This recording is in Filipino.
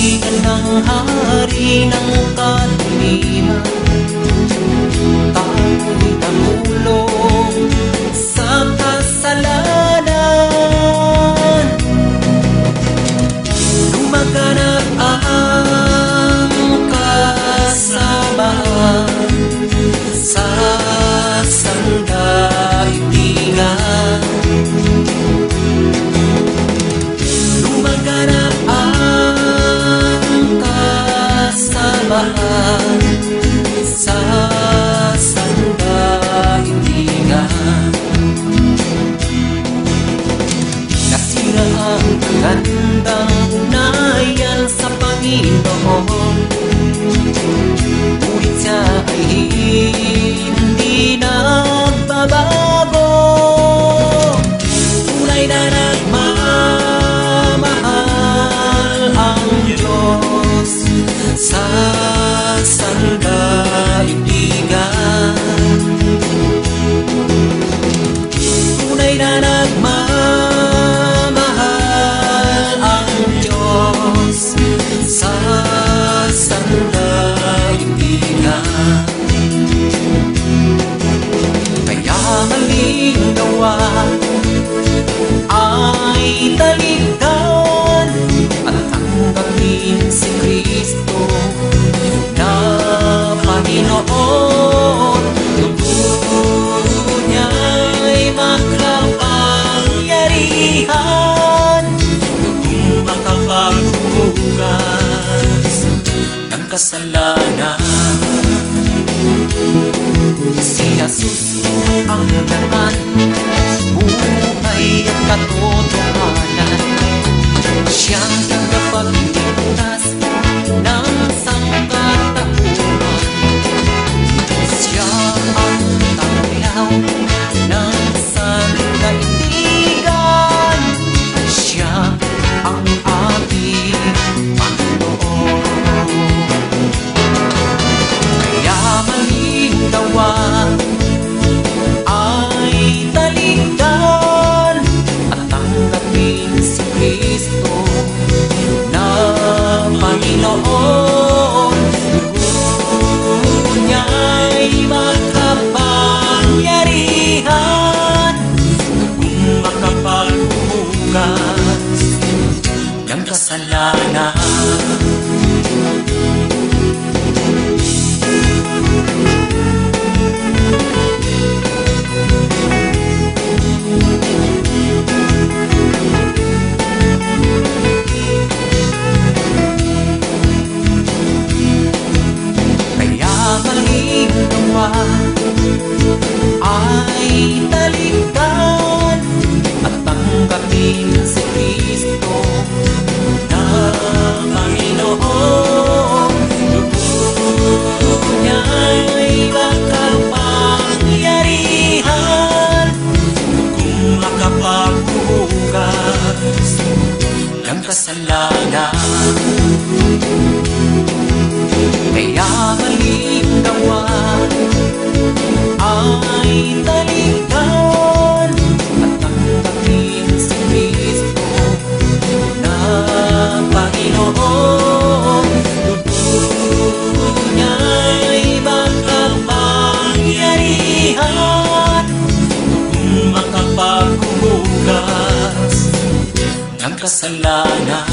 Kaharian ng hari ng kadiliman, tayo'y namulong sa kasalanan. Lumaganap ang kasamaan sa sandaigdigan. Lumaganap ang kasamaan sa sandaigdigan. Nasira ang gandang ugnayan sa Panginoon, ngunit siya ay hindi nagbabago. Tunay na nagmamahal ang Diyos sa sandaigdigan. Tunay na nagmamahal ang Diyos sa sandaigdigan. Kaya maling gawa ay talikdan at tanggapin si Kristo na Panginoon. Tugtog niya'y makapangyarihan, kung makapaghugas ng kasalanan. Si Jesus ang laman, buhay at katotohanan. Siyang tagapagligtas ng sangkatauhan. Siya ang tanglaw ng sandaigdigan. Siya ang ating Panginoon. Kaya maling gawa ay talikdan at tanggapin si Kristo na Panginoon. Dugo niya'y makapangyarihan, kung makapaghugas ng kasalanan. Ay talikdan at tanggapin si Kristo na Panginoon. Dugo niya'y makapangyarihan, kung makapaghugas ng kasalanan. Kaya maling gawa ay talikdan at tanggapin si Kristo na Panginoon. Dugo niya'y makapangyarihan, kung makapaghugas ng kasalanan.